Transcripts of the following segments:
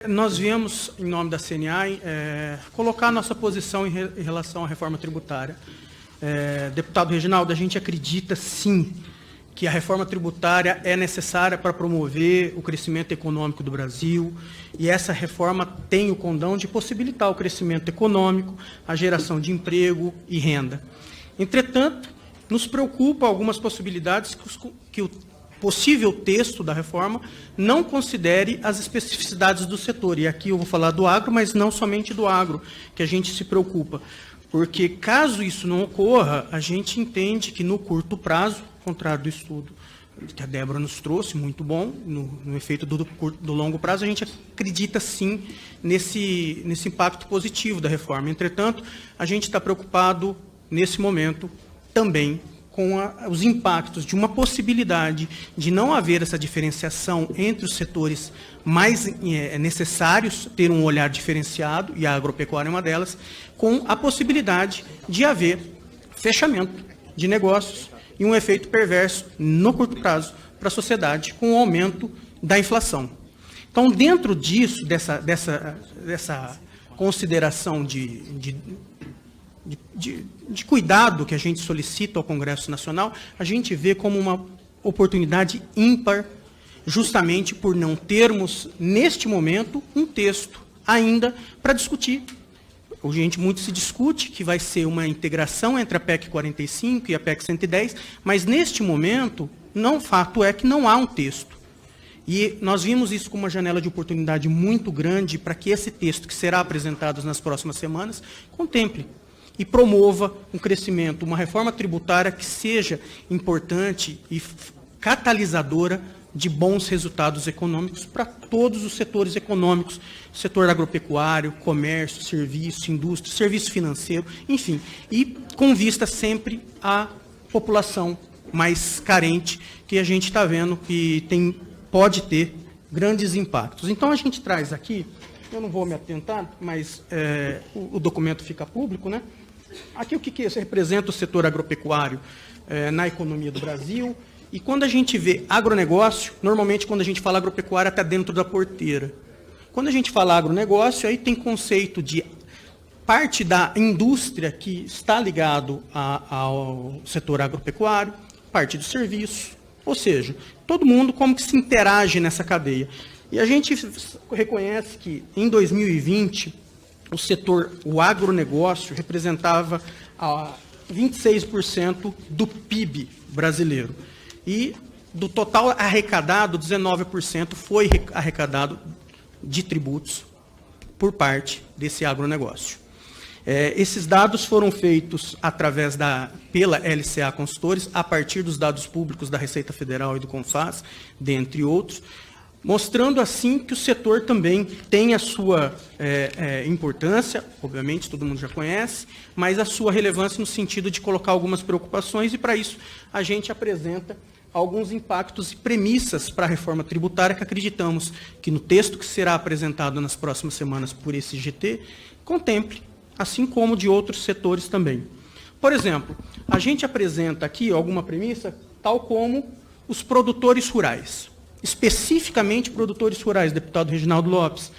Nós viemos, em nome da CNA, colocar nossa posição em relação à reforma tributária. Deputado Reginaldo, a gente acredita, sim, que a reforma tributária é necessária para promover o crescimento econômico do Brasil, e essa reforma tem o condão de possibilitar o crescimento econômico, a geração de emprego e renda. Entretanto, nos preocupa algumas possibilidades que o possível texto da reforma não considere as especificidades do setor. E aqui eu vou falar do agro, mas não somente do agro, que a gente se preocupa. Porque, caso isso não ocorra, a gente entende que, no curto prazo, ao contrário do estudo que a Débora nos trouxe, muito bom, no efeito do longo prazo, a gente acredita, sim, nesse impacto positivo da reforma. Entretanto, a gente está preocupado, nesse momento, também com os impactos de uma possibilidade de não haver essa diferenciação entre os setores mais necessários, ter um olhar diferenciado, e a agropecuária é uma delas, com a possibilidade de haver fechamento de negócios e um efeito perverso no curto prazo para a sociedade, com o aumento da inflação. Então, dentro disso, dessa consideração de cuidado que a gente solicita ao Congresso Nacional, a gente vê como uma oportunidade ímpar, justamente por não termos, neste momento, um texto ainda para discutir. Hoje muito se discute que vai ser uma integração entre a PEC 45 e a PEC 110, mas neste momento, fato é que não há um texto. E nós vimos isso como uma janela de oportunidade muito grande para que esse texto, que será apresentado nas próximas semanas, contemple e promova um crescimento, uma reforma tributária que seja importante e catalisadora de bons resultados econômicos para todos os setores econômicos, setor agropecuário, comércio, serviço, indústria, serviço financeiro, enfim, e com vista sempre à população mais carente, que a gente está vendo que pode ter grandes impactos. Então, a gente traz aqui, eu não vou me atentar, mas o documento fica público, né? Aqui o que representa o setor agropecuário na economia do Brasil. E quando a gente vê agronegócio, normalmente quando a gente fala agropecuária está dentro da porteira. Quando a gente fala agronegócio, aí tem conceito de parte da indústria que está ligado ao setor agropecuário, parte do serviço, ou seja, todo mundo como que se interage nessa cadeia. E a gente reconhece que em 2020, o agronegócio representava 26% do PIB brasileiro. E do total arrecadado, 19% foi arrecadado de tributos por parte desse agronegócio. Esses dados foram feitos pela LCA Consultores, a partir dos dados públicos da Receita Federal e do CONFAS, dentre outros, mostrando assim que o setor também tem a sua importância, obviamente todo mundo já conhece, mas a sua relevância no sentido de colocar algumas preocupações, e para isso a gente apresenta alguns impactos e premissas para a reforma tributária que acreditamos que no texto que será apresentado nas próximas semanas por esse GT, contemple, assim como de outros setores também. Por exemplo, a gente apresenta aqui alguma premissa, tal como os produtores rurais. Especificamente produtores rurais, deputado Reginaldo Lopes.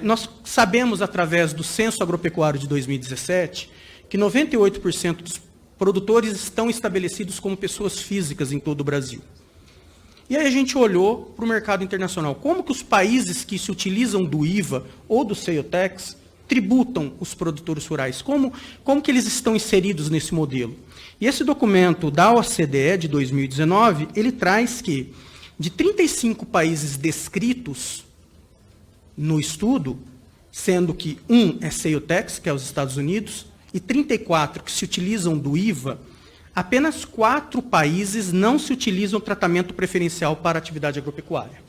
Nós sabemos, através do Censo Agropecuário de 2017, que 98% dos produtores estão estabelecidos como pessoas físicas em todo o Brasil. E aí a gente olhou para o mercado internacional. Como que os países que se utilizam do IVA ou do Sales Tax tributam os produtores rurais? Como que eles estão inseridos nesse modelo? E esse documento da OCDE de 2019, ele traz que de 35 países descritos no estudo, sendo que é Sales Tax, que é os Estados Unidos, e 34 que se utilizam do IVA, apenas 4 países não se utilizam tratamento preferencial para a atividade agropecuária.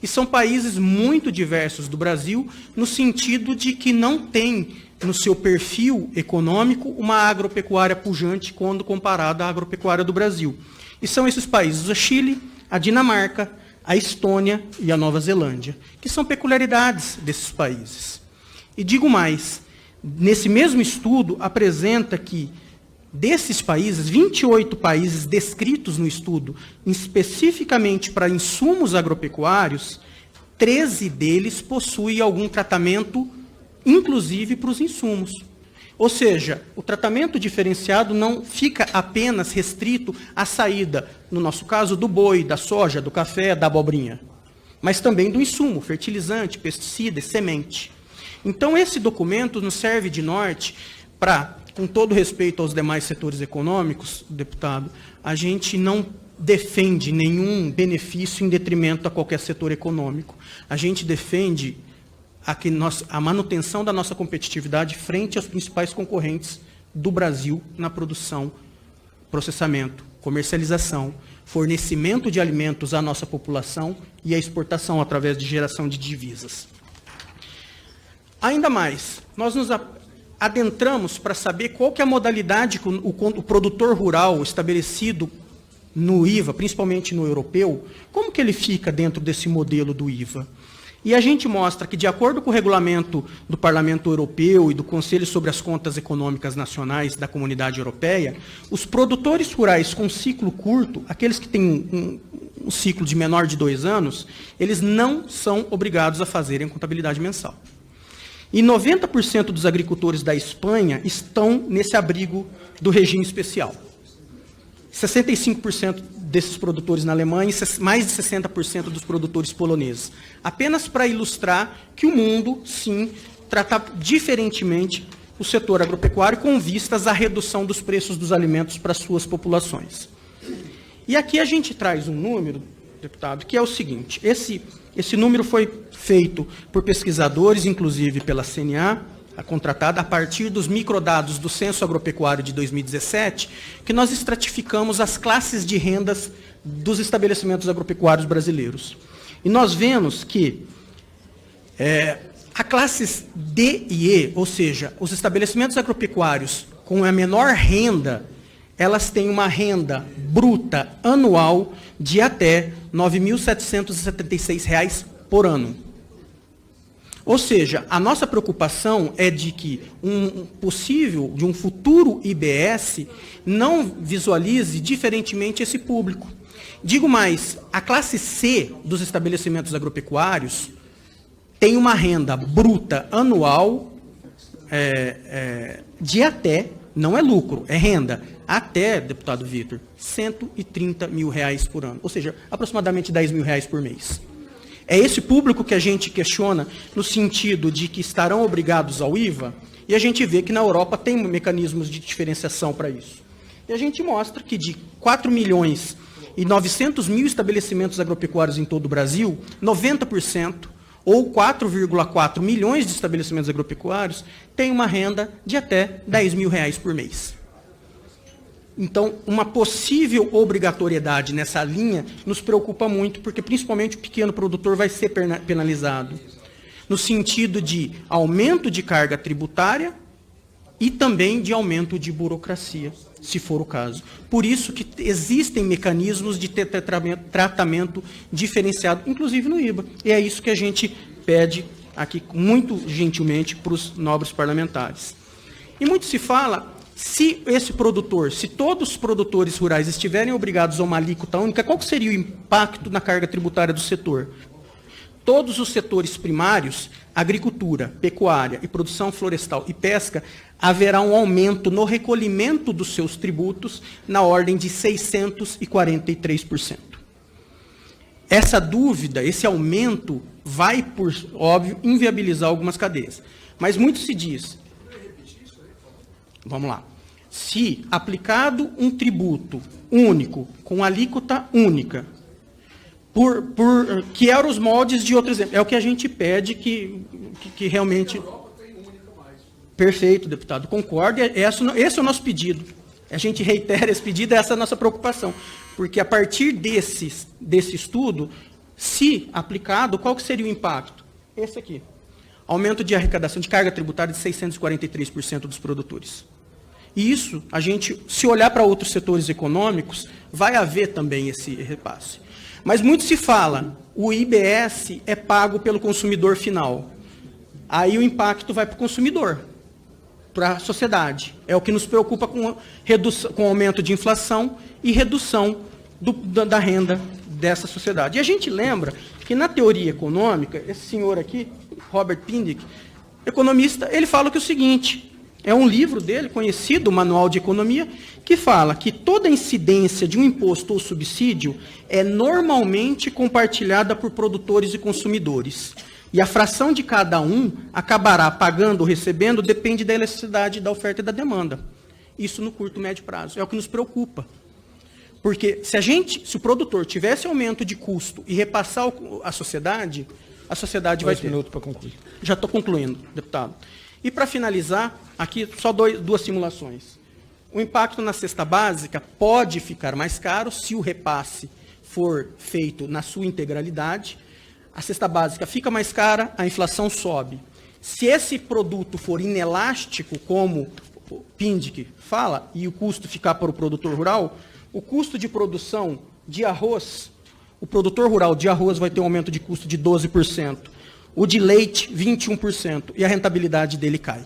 E são países muito diversos do Brasil, no sentido de que não tem no seu perfil econômico uma agropecuária pujante quando comparada à agropecuária do Brasil. E são esses países: o Chile, a Dinamarca, a Estônia e a Nova Zelândia, que são peculiaridades desses países. E digo mais, nesse mesmo estudo apresenta que, desses países, 28 países descritos no estudo, especificamente para insumos agropecuários, 13 deles possuem algum tratamento, inclusive para os insumos. Ou seja, o tratamento diferenciado não fica apenas restrito à saída, no nosso caso, do boi, da soja, do café, da abobrinha, mas também do insumo, fertilizante, pesticida, semente. Então, esse documento nos serve de norte para, com todo respeito aos demais setores econômicos, deputado, a gente não defende nenhum benefício em detrimento a qualquer setor econômico. A gente defende a manutenção da nossa competitividade frente aos principais concorrentes do Brasil na produção, processamento, comercialização, fornecimento de alimentos à nossa população e a exportação através de geração de divisas. Ainda mais, nós nos adentramos para saber qual que é a modalidade que o produtor rural estabelecido no IVA, principalmente no europeu, como que ele fica dentro desse modelo do IVA. E a gente mostra que, de acordo com o regulamento do Parlamento Europeu e do Conselho sobre as Contas Econômicas Nacionais da Comunidade Europeia, os produtores rurais com ciclo curto, aqueles que têm um ciclo de menor de 2 anos, eles não são obrigados a fazerem contabilidade mensal. E 90% dos agricultores da Espanha estão nesse abrigo do regime especial. 65% desses produtores na Alemanha e mais de 60% dos produtores poloneses. Apenas para ilustrar que o mundo, sim, trata diferentemente o setor agropecuário com vistas à redução dos preços dos alimentos para suas populações. E aqui a gente traz um número, deputado, que é o seguinte: esse número foi feito por pesquisadores, inclusive pela CNA, a contratada, a partir dos microdados do Censo Agropecuário de 2017, que nós estratificamos as classes de rendas dos estabelecimentos agropecuários brasileiros. E nós vemos que a classes D e E, ou seja, os estabelecimentos agropecuários com a menor renda, elas têm uma renda bruta anual de até R$ 9.776 por ano. Ou seja, a nossa preocupação é de que de um futuro IBS não visualize diferentemente esse público. Digo mais, a classe C dos estabelecimentos agropecuários tem uma renda bruta anual de até, não é lucro, é renda, até, deputado Vitor, R$ 130 mil por ano, ou seja, aproximadamente R$ 10 mil por mês. É esse público que a gente questiona no sentido de que estarão obrigados ao IVA, e a gente vê que na Europa tem mecanismos de diferenciação para isso. E a gente mostra que de 4.900.000 estabelecimentos agropecuários em todo o Brasil, 90%, ou 4,4 milhões de estabelecimentos agropecuários, têm uma renda de até R$ 10 mil por mês. Então, uma possível obrigatoriedade nessa linha nos preocupa muito, porque principalmente o pequeno produtor vai ser penalizado, no sentido de aumento de carga tributária e também de aumento de burocracia, se for o caso. Por isso que existem mecanismos de ter tratamento diferenciado, inclusive no IVA. E é isso que a gente pede aqui, muito gentilmente, para os nobres parlamentares. E muito se fala... Se todos os produtores rurais estiverem obrigados a uma alíquota única, qual seria o impacto na carga tributária do setor? Todos os setores primários, agricultura, pecuária e produção florestal e pesca, haverá um aumento no recolhimento dos seus tributos na ordem de 643%. Essa dúvida, esse aumento, vai, por óbvio, inviabilizar algumas cadeias. Mas muito se diz... Vamos lá. Se aplicado um tributo único, com alíquota única, que eram os moldes de outro exemplo, é o que a gente pede que realmente... Perfeito, deputado, concordo. Esse é o nosso pedido. A gente reitera esse pedido, essa é a nossa preocupação. Porque a partir desse estudo, se aplicado, qual que seria o impacto? Esse aqui. Aumento de arrecadação de carga tributária de 643% dos produtores. E isso, a gente, se olhar para outros setores econômicos, vai haver também esse repasse. Mas muito se fala, o IBS é pago pelo consumidor final. Aí o impacto vai para o consumidor, para a sociedade. É o que nos preocupa com aumento de inflação e redução da renda dessa sociedade. E a gente lembra que na teoria econômica, esse senhor aqui, Robert Pindyck, economista, ele fala que o seguinte, é um livro dele, conhecido, o Manual de Economia, que fala que toda incidência de um imposto ou subsídio é normalmente compartilhada por produtores e consumidores. E a fração de cada um acabará pagando ou recebendo depende da elasticidade da oferta e da demanda. Isso no curto e médio prazo. É o que nos preocupa. Porque se o produtor tivesse aumento de custo e repassar a sociedade vai ter. 2 minutos para concluir. Já estou concluindo, deputado. E para finalizar, aqui só duas simulações. O impacto na cesta básica pode ficar mais caro se o repasse for feito na sua integralidade. A cesta básica fica mais cara, a inflação sobe. Se esse produto for inelástico, como o Pindyck fala, e o custo ficar para o produtor rural, o custo de produção de arroz, o produtor rural de arroz vai ter um aumento de custo de 12%, o de leite, 21%, e a rentabilidade dele cai.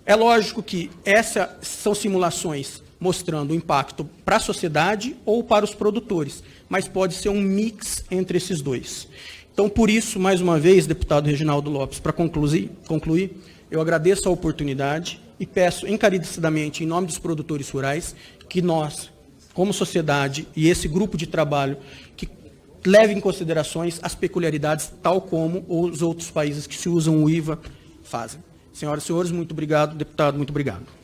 É lógico que essas são simulações mostrando o impacto para a sociedade ou para os produtores, mas pode ser um mix entre esses dois. Então, por isso, mais uma vez, deputado Reginaldo Lopes, para concluir, eu agradeço a oportunidade e peço encarecidamente, em nome dos produtores rurais, que nós, como sociedade e esse grupo de trabalho, que leve em considerações as peculiaridades, tal como os outros países que se usam o IVA fazem. Senhoras e senhores, muito obrigado. Deputado, muito obrigado.